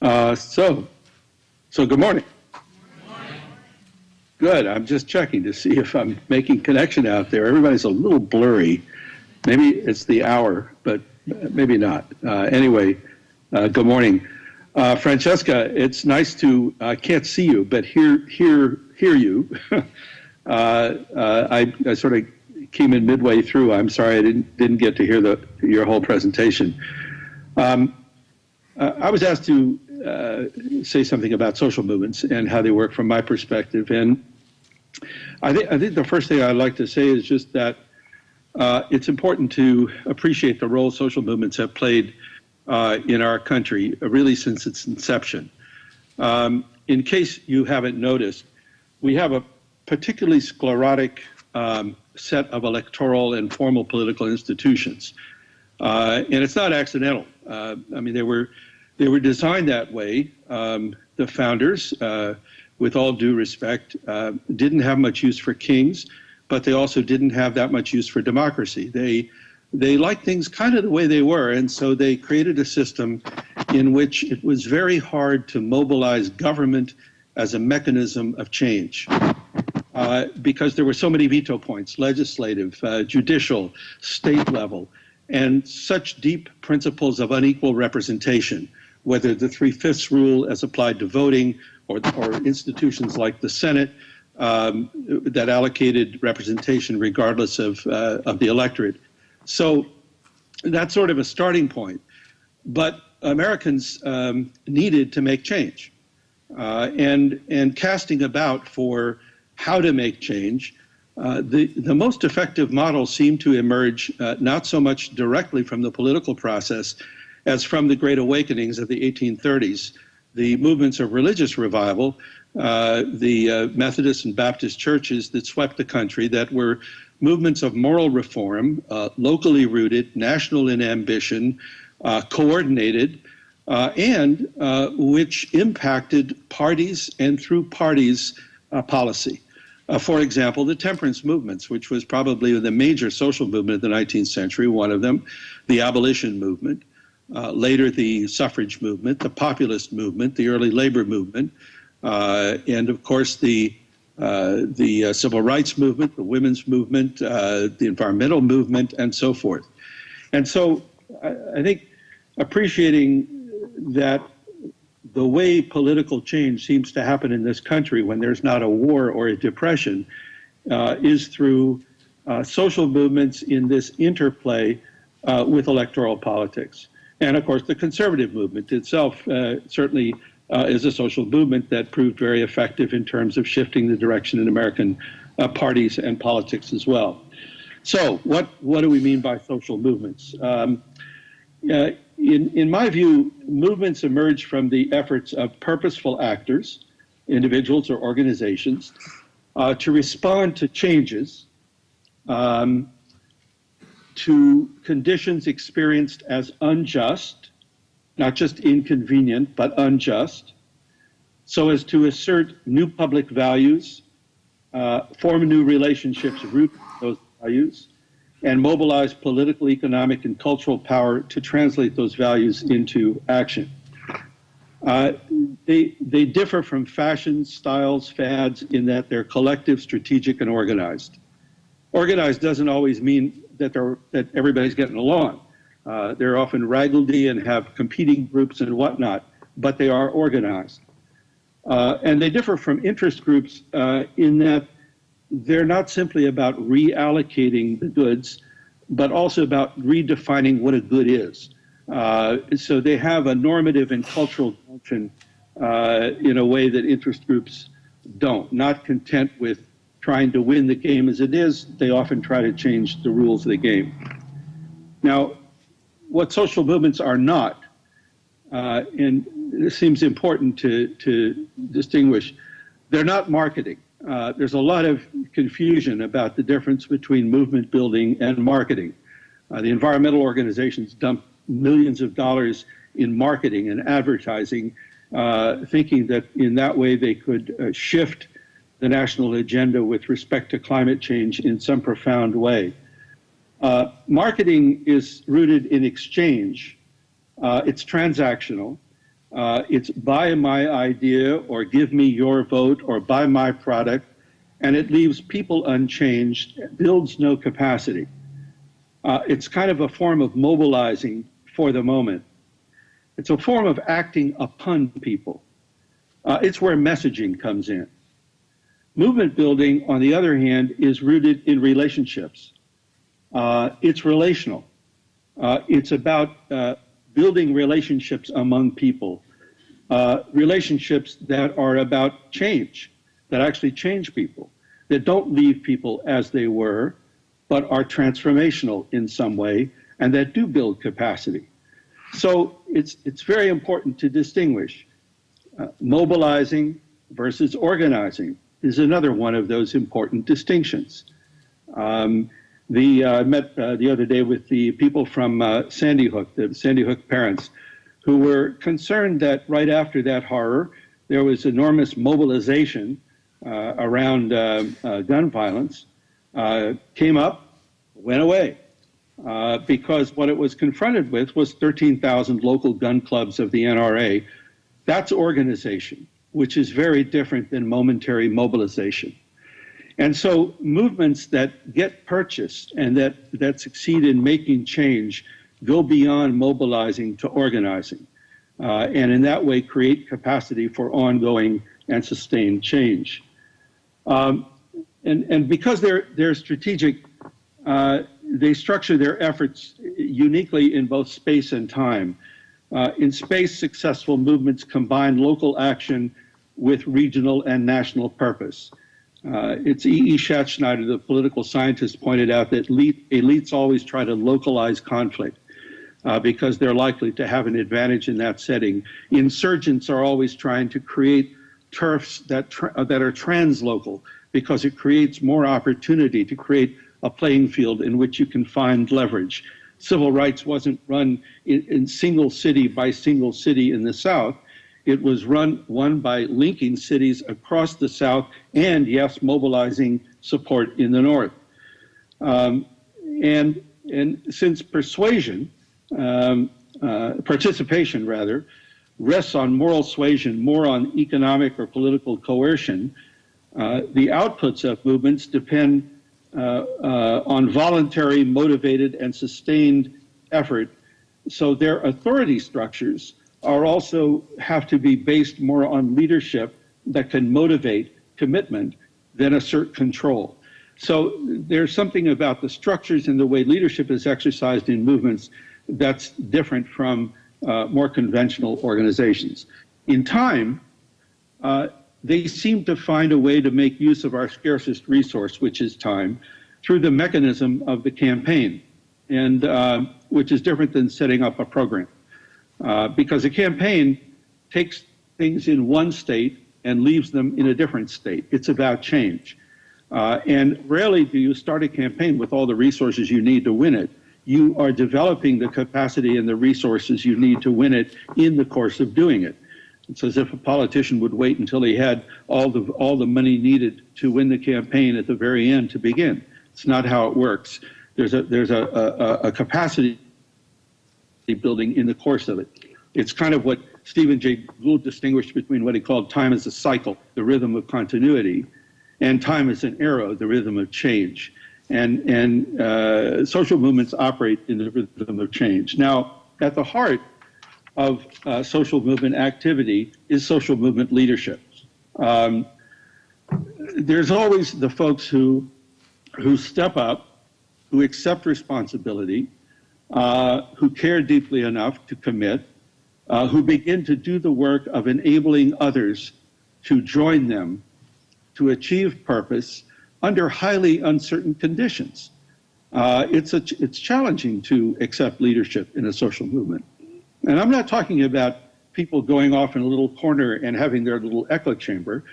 So good morning. Good. I'm just checking to see if I'm making connection out there. Everybody's a little blurry. Maybe it's the hour, but maybe not. Anyway, good morning. Francesca, it's nice to, I can't see you, but hear you. I sort of came in midway through. I'm sorry I didn't get to hear your whole presentation. I was asked to say something about social movements and how they work from my perspective. And I think the first thing I'd like to say is just that it's important to appreciate the role social movements have played in our country, really since its inception. In case you haven't noticed, we have a particularly sclerotic set of electoral and formal political institutions. And it's not accidental. I mean, they were designed that way. The founders, with all due respect, didn't have much use for kings, but they also didn't have that much use for democracy. They liked things kind of the way they were, and so they created a system in which it was very hard to mobilize government as a mechanism of change. Because there were so many veto points, legislative, judicial, state level, and such deep principles of unequal representation, whether the 3/5 rule as applied to voting or institutions like the Senate that allocated representation regardless of the electorate. So that's sort of a starting point. But Americans needed to make change. And casting about for how to make change, the most effective models seem to emerge not so much directly from the political process as from the Great Awakenings of the 1830s, the movements of religious revival, the Methodist and Baptist churches that swept the country that were movements of moral reform, locally rooted, national in ambition, coordinated, and which impacted parties and through parties policy. For example, the temperance movements, which was probably the major social movement of the 19th century, one of them, the abolition movement, later the suffrage movement, the populist movement, the early labor movement, and of course the civil rights movement, the women's movement, the environmental movement, and so forth. And so I think appreciating that the way political change seems to happen in this country when there's not a war or a depression is through social movements in this interplay with electoral politics. And of course, the conservative movement itself certainly is a social movement that proved very effective in terms of shifting the direction in American parties and politics as well. So what do we mean by social movements? In my view, movements emerge from the efforts of purposeful actors, individuals or organizations, to respond to changes, to conditions experienced as unjust, not just inconvenient, but unjust, so as to assert new public values, form new relationships rooted in those values, and mobilize political, economic, and cultural power to translate those values into action. They differ from fashions, styles, fads in that they're collective, strategic, and organized. Organized doesn't always mean that everybody's getting along. They're often raggedy and have competing groups and whatnot, but they are organized. And they differ from interest groups in that they're not simply about reallocating the goods, but also about redefining what a good is. So they have a normative and cultural function in a way that interest groups don't. Not content with trying to win the game as it is, they often try to change the rules of the game. Now, what social movements are not, and this seems important to distinguish, they're not marketing. There's a lot of confusion about the difference between movement building and marketing. The environmental organizations dump millions of dollars in marketing and advertising, thinking that in that way they could shift the national agenda with respect to climate change in some profound way. Marketing is rooted in exchange. It's transactional. It's buy my idea or give me your vote or buy my product, and it leaves people unchanged, builds no capacity. It's kind of a form of mobilizing for the moment. It's a form of acting upon people. It's where messaging comes in. Movement building, on the other hand, is rooted in relationships. It's relational. It's about building relationships among people, relationships that are about change, that actually change people, that don't leave people as they were, but are transformational in some way, and that do build capacity. So it's very important to distinguish. Mobilizing versus organizing is another one of those important distinctions. I met the other day with the people from Sandy Hook, the Sandy Hook parents, who were concerned that right after that horror, there was enormous mobilization around gun violence, came up, went away, because what it was confronted with was 13,000 local gun clubs of the NRA. That's organization, which is very different than momentary mobilization. And so movements that get purchased and that succeed in making change go beyond mobilizing to organizing, and in that way create capacity for ongoing and sustained change. And because they're strategic, they structure their efforts uniquely in both space and time. In space, successful movements combine local action with regional and national purpose. It's E.E. Schatzschneider, the political scientist, pointed out that elites always try to localize conflict because they're likely to have an advantage in that setting. Insurgents are always trying to create turfs that are translocal because it creates more opportunity to create a playing field in which you can find leverage. Civil rights wasn't run in single city by single city in the South. It was won by linking cities across the South and, yes, mobilizing support in the North. And since participation rather, rests on moral suasion, more on economic or political coercion, the outputs of movements depend on voluntary, motivated, and sustained effort. So their authority structures are also have to be based more on leadership that can motivate commitment than assert control. So there's something about the structures and the way leadership is exercised in movements that's different from more conventional organizations. In time, they seem to find a way to make use of our scarcest resource, which is time, through the mechanism of the campaign, and which is different than setting up a program. Because a campaign takes things in one state and leaves them in a different state. It's about change. And rarely do you start a campaign with all the resources you need to win it. You are developing the capacity and the resources you need to win it in the course of doing it. It's as if a politician would wait until he had all the money needed to win the campaign at the very end to begin. It's not how it works. There's a capacity building in the course of it. It's kind of what Stephen Jay Gould distinguished between what he called time as a cycle, the rhythm of continuity, and time as an arrow, the rhythm of change. And social movements operate in the rhythm of change. Now, at the heart of social movement activity is social movement leadership. There's always the folks who step up, who accept responsibility, who care deeply enough to commit, who begin to do the work of enabling others to join them to achieve purpose under highly uncertain conditions. It's challenging to accept leadership in a social movement. And I'm not talking about people going off in a little corner and having their little echo chamber.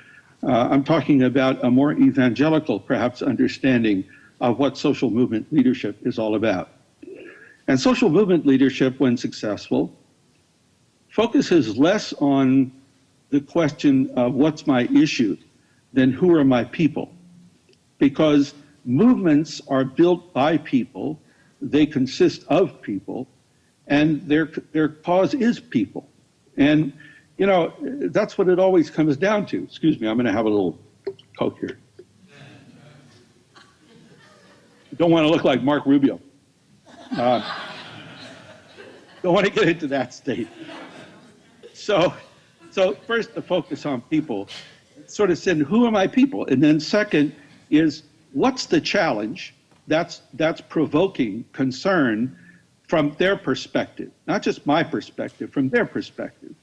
I'm talking about a more evangelical, perhaps, understanding of what social movement leadership is all about. And social movement leadership, when successful, focuses less on the question of what's my issue than who are my people. Because movements are built by people, they consist of people, and their cause is people. And You know, that's what it always comes down to. Excuse me, I'm going to have a little Coke here. Don't want to look like Mark Rubio. Don't want to get into that state. So first, the focus on people, sort of saying, who are my people? And then second is, what's the challenge that's provoking concern from their perspective, not just my perspective, from their perspective.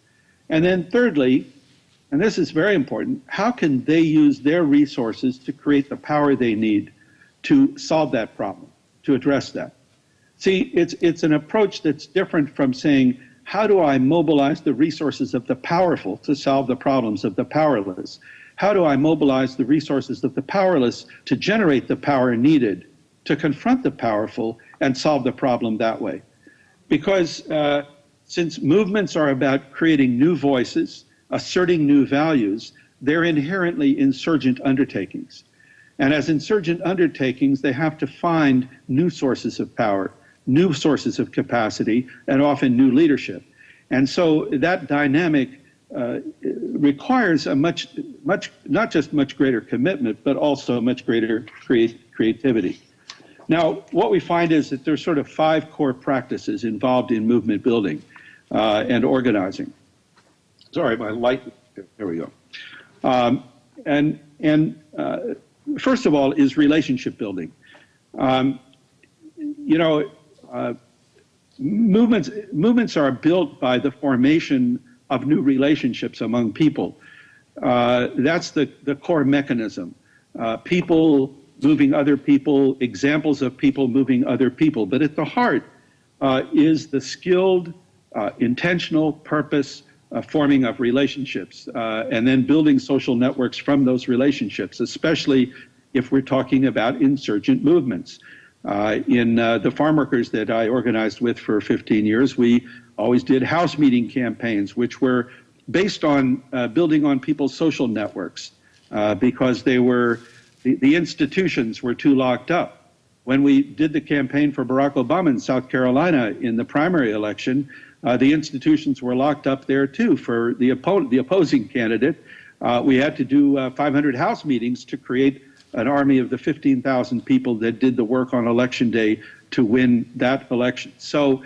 And then thirdly, and this is very important, how can they use their resources to create the power they need to solve that problem, to address that? See, it's an approach that's different from saying, how do I mobilize the resources of the powerful to solve the problems of the powerless? How do I mobilize the resources of the powerless to generate the power needed to confront the powerful and solve the problem that way? Because since movements are about creating new voices, asserting new values, they're inherently insurgent undertakings. And as insurgent undertakings, they have to find new sources of power, new sources of capacity, and often new leadership. And so that dynamic requires a not just much greater commitment, but also much greater creativity. Now, what we find is that there's sort of 5 core practices involved in movement building and organizing. Sorry, my light, there we go. First of all is relationship building. Movements are built by the formation of new relationships among people. That's the core mechanism. People moving other people, examples of people moving other people. But at the heart is the skilled, intentional purpose forming of relationships, and then building social networks from those relationships, especially if we're talking about insurgent movements. In the farm workers that I organized with for 15 years, we always did house meeting campaigns, which were based on building on people's social networks, because they were, the institutions were too locked up. When we did the campaign for Barack Obama in South Carolina in the primary election, the institutions were locked up there too for the opposing candidate. We had to do 500 house meetings to create an army of the 15,000 people that did the work on election day to win that election. So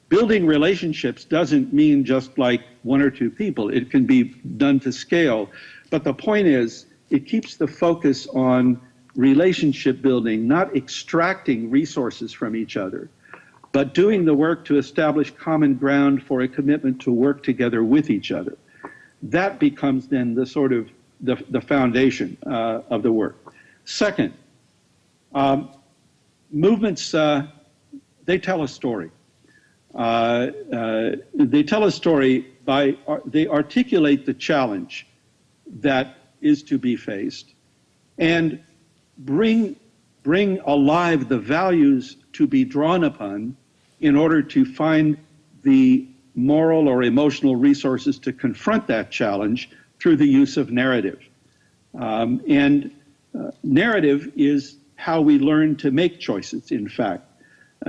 building relationships doesn't mean just like 1 or 2 people. It can be done to scale. But the point is, it keeps the focus on relationship building, not extracting resources from each other, but doing the work to establish common ground for a commitment to work together with each other. That becomes then the sort of the foundation of the work. Second, movements, they tell a story. They tell a story they articulate the challenge that is to be faced and bring alive the values to be drawn upon in order to find the moral or emotional resources to confront that challenge through the use of narrative. Narrative is how we learn to make choices, in fact,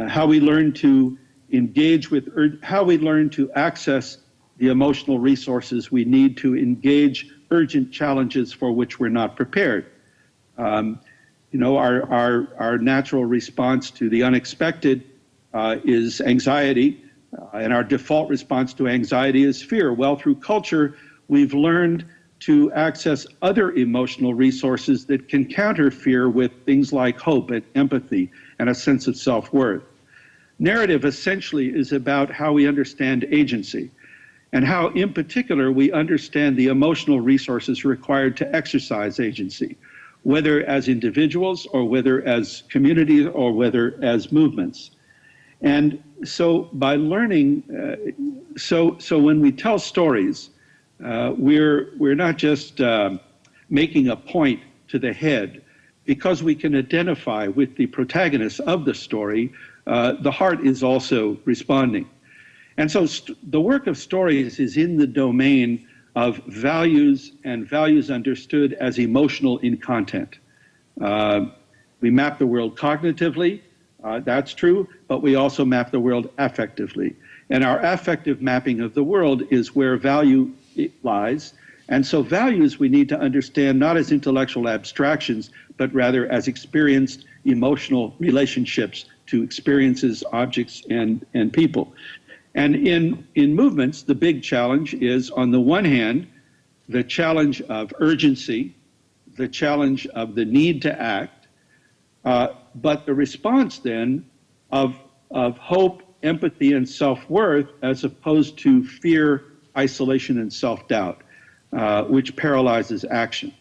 how we learn to engage with, how we learn to access the emotional resources we need to engage urgent challenges for which we're not prepared. Our natural response to the unexpected is anxiety, and our default response to anxiety is fear. Well, through culture, we've learned to access other emotional resources that can counter fear with things like hope and empathy and a sense of self-worth. Narrative essentially is about how we understand agency and how, in particular, we understand the emotional resources required to exercise agency, whether as individuals or whether as communities or whether as movements. And so by learning, so when we tell stories, we're not just making a point to the head. Because we can identify with the protagonist of the story, the heart is also responding. And so the work of stories is in the domain of values and values understood as emotional in content. We map the world cognitively, that's true, but we also map the world affectively. And our affective mapping of the world is where value lies. And so values we need to understand not as intellectual abstractions, but rather as experienced emotional relationships to experiences, objects, and people. And in movements, the big challenge is, on the one hand, the challenge of urgency, the challenge of the need to act, but the response then of hope, empathy, and self-worth, as opposed to fear, isolation, and self-doubt, which paralyzes action.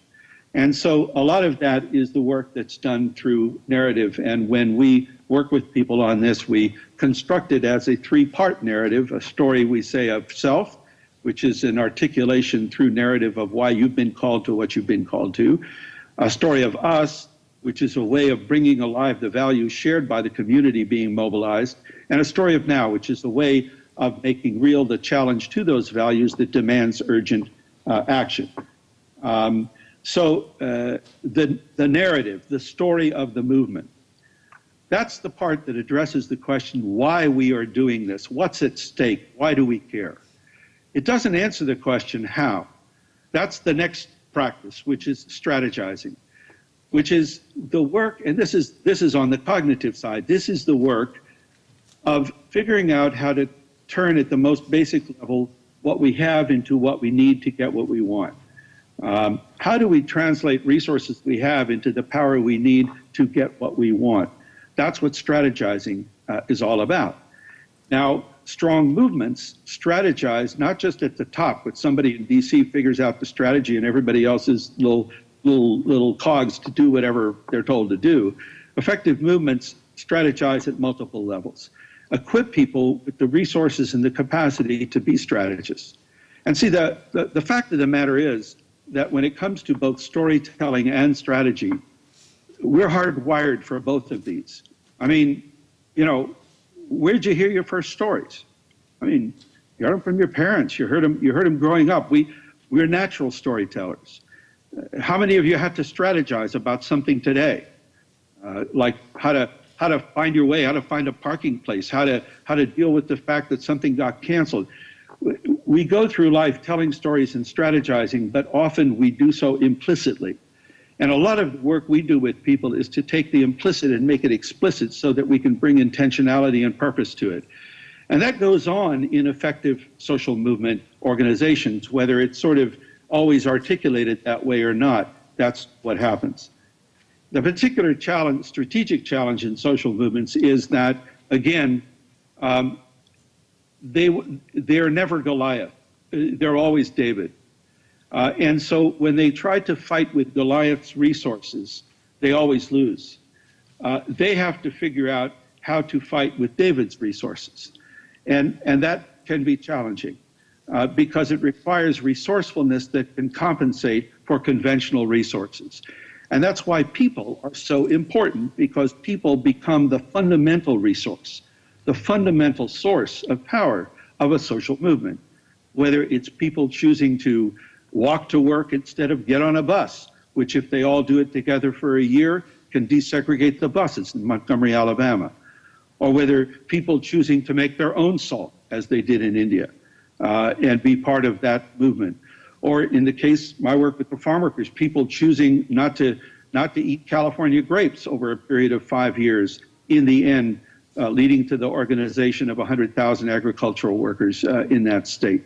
And so a lot of that is the work that's done through narrative. And when we work with people on this, we construct it as a three-part narrative: a story, we say, of self, which is an articulation through narrative of why you've been called to what you've been called to; a story of us, which is a way of bringing alive the values shared by the community being mobilized; and a story of now, which is a way of making real the challenge to those values that demands urgent action. So the narrative, the story of the movement, that's the part that addresses the question why we are doing this, what's at stake, why do we care? It doesn't answer the question how. That's the next practice, which is strategizing, which is the work, and this is on the cognitive side, this is the work of figuring out how to turn at the most basic level what we have into what we need to get what we want. How do we translate resources we have into the power we need to get what we want? That's what strategizing is all about. Now, strong movements strategize not just at the top, but somebody in DC figures out the strategy and everybody else is little cogs to do whatever they're told to do. Effective movements strategize at multiple levels, equip people with the resources and the capacity to be strategists. And see, the fact of the matter is that when it comes to both storytelling and strategy, we're hardwired for both of these. I mean, you know, where'd you hear your first stories? I mean, you heard them from your parents. You heard them growing up. We're natural storytellers. How many of you have to strategize about something today, like how to find your way, how to find a parking place, how to deal with the fact that something got canceled? We go through life telling stories and strategizing, but often we do so implicitly. And a lot of the work we do with people is to take the implicit and make it explicit so that we can bring intentionality and purpose to it. And that goes on in effective social movement organizations, whether it's sort of always articulated that way or not. That's what happens. The particular challenge, strategic challenge in social movements is that, again, they're never Goliath. They're always David. And so when they try to fight with Goliath's resources, they always lose. They have to figure out how to fight with David's resources. And that can be challenging because it requires resourcefulness that can compensate for conventional resources. And that's why people are so important, because people become the fundamental resource, the fundamental source of power of a social movement, whether it's people choosing to walk to work instead of get on a bus, which if they all do it together for a year can desegregate the buses in Montgomery, Alabama, or whether people choosing to make their own salt, as they did in India, and be part of that movement. Or in the case, my work with the farm workers, people choosing not to eat California grapes over a period of 5 years, in the end, leading to the organization of 100,000 agricultural workers in that state.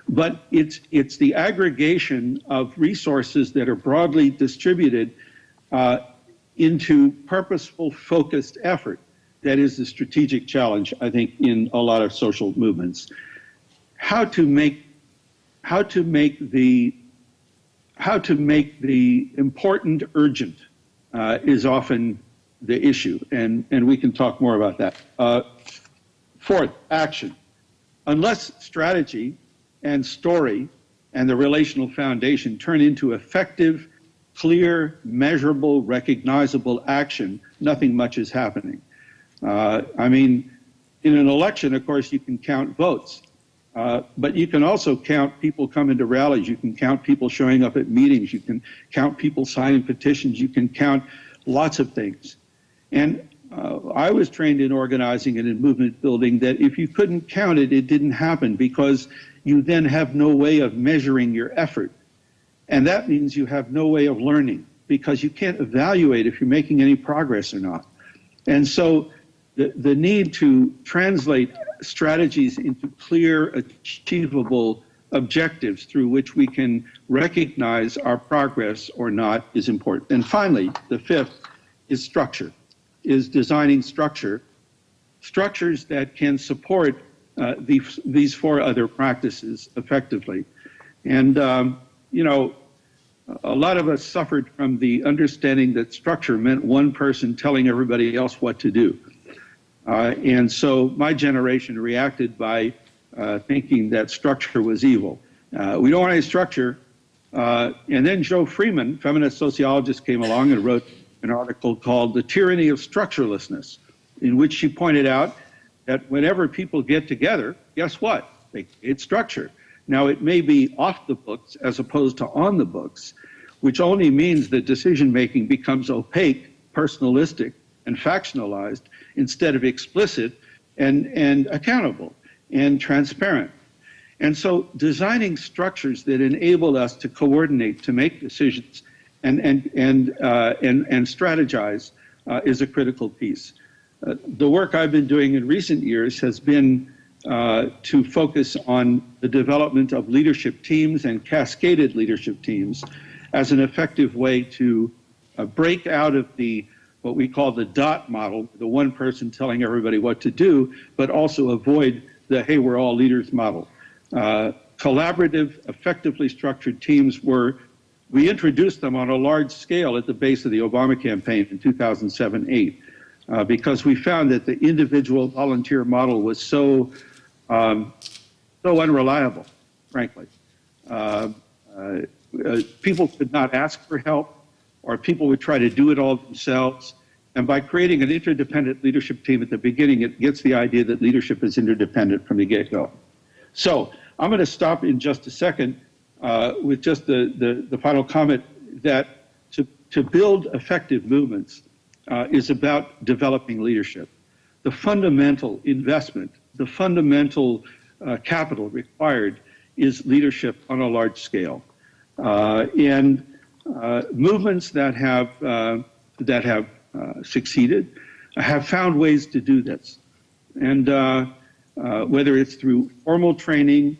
But it's the aggregation of resources that are broadly distributed into purposeful, focused effort that is the strategic challenge, I think, in a lot of social movements. How to make the important urgent is often the issue, and we can talk more about that. Fourth, action. Unless strategy and story and the relational foundation turn into effective, clear, measurable, recognizable action, nothing much is happening. I mean, in an election, of course, you can count votes, but you can also count people coming to rallies. You can count people showing up at meetings. You can count people signing petitions. You can count lots of things. And I was trained in organizing and in movement building that if you couldn't count it, it didn't happen, because you then have no way of measuring your effort. And that means you have no way of learning, because you can't evaluate if you're making any progress or not. And so the need to translate strategies into clear, achievable objectives through which we can recognize our progress or not is important. And finally, the fifth is structure, is designing structures that can support these four other practices effectively. And, you know, a lot of us suffered from the understanding that structure meant one person telling everybody else what to do. And so my generation reacted by thinking that structure was evil. We don't want any structure. And then Joe Freeman, feminist sociologist, came along and wrote an article called The Tyranny of Structurelessness, in which she pointed out that whenever people get together, guess what? They create structure. Now, it may be off the books as opposed to on the books, which only means that decision-making becomes opaque, personalistic, and factionalized instead of explicit and accountable and transparent. And so designing structures that enable us to coordinate, to make decisions, and strategize is a critical piece. The work I've been doing in recent years has been to focus on the development of leadership teams and cascaded leadership teams as an effective way to break out of what we call the dot model, the one person telling everybody what to do, but also avoid the hey, we're all leaders model. Collaborative, effectively structured teams we introduced them on a large scale at the base of the Obama campaign in 2007-8, because we found that the individual volunteer model was so unreliable, frankly. People could not ask for help, or people would try to do it all themselves. And by creating an interdependent leadership team at the beginning, it gets the idea that leadership is interdependent from the get-go. So I'm going to stop in just a second with just the final comment that to build effective movements is about developing leadership. The fundamental investment, the fundamental capital required is leadership on a large scale. And movements that have succeeded have found ways to do this. And whether it's through formal training,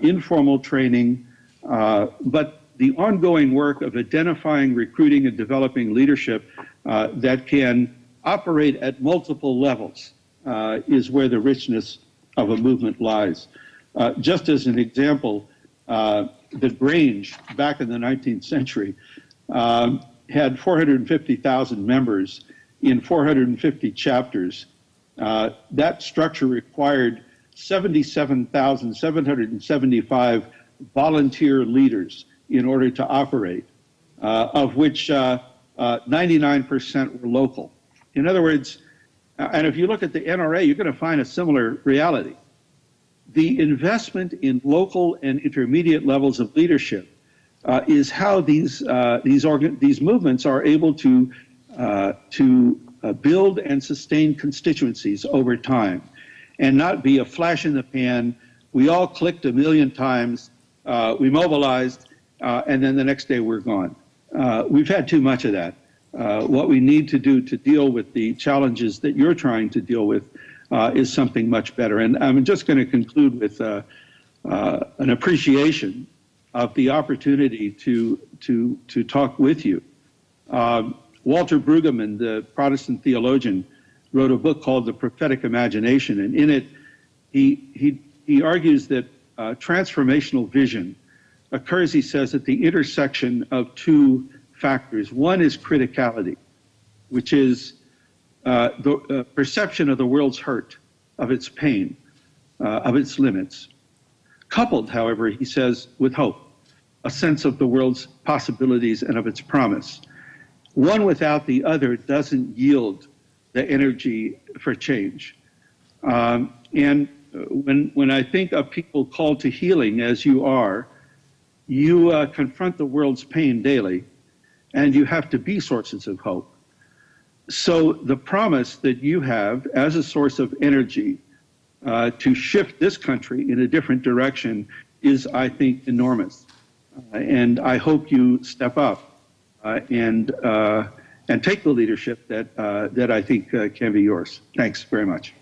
informal training, but the ongoing work of identifying, recruiting, and developing leadership that can operate at multiple levels is where the richness of a movement lies. Just as an example, the Grange, back in the 19th century, had 450,000 members in 450 chapters. That structure required 77,775 volunteer leaders in order to operate, of which 99% were local. In other words, and if you look at the NRA, you're going to find a similar reality. The investment in local and intermediate levels of leadership is how these movements are able to build and sustain constituencies over time, and not be a flash in the pan. We all clicked a million times, we mobilized, and then the next day we're gone. We've had too much of that. What we need to do to deal with the challenges that you're trying to deal with is something much better. And I'm just going to conclude with an appreciation of the opportunity to talk with you. Walter Brueggemann, the Protestant theologian, wrote a book called The Prophetic Imagination, and in it he argues that transformational vision occurs, he says, at the intersection of two factors. One is criticality, which is the perception of the world's hurt, of its pain, of its limits, coupled, however, he says, with hope, a sense of the world's possibilities and of its promise. One without the other doesn't yield the energy for change. And when I think of people called to healing, as you are, you confront the world's pain daily, and you have to be sources of hope. So the promise that you have as a source of energy to shift this country in a different direction is, I think, enormous. And I hope you step up and take the leadership that I think can be yours. Thanks very much.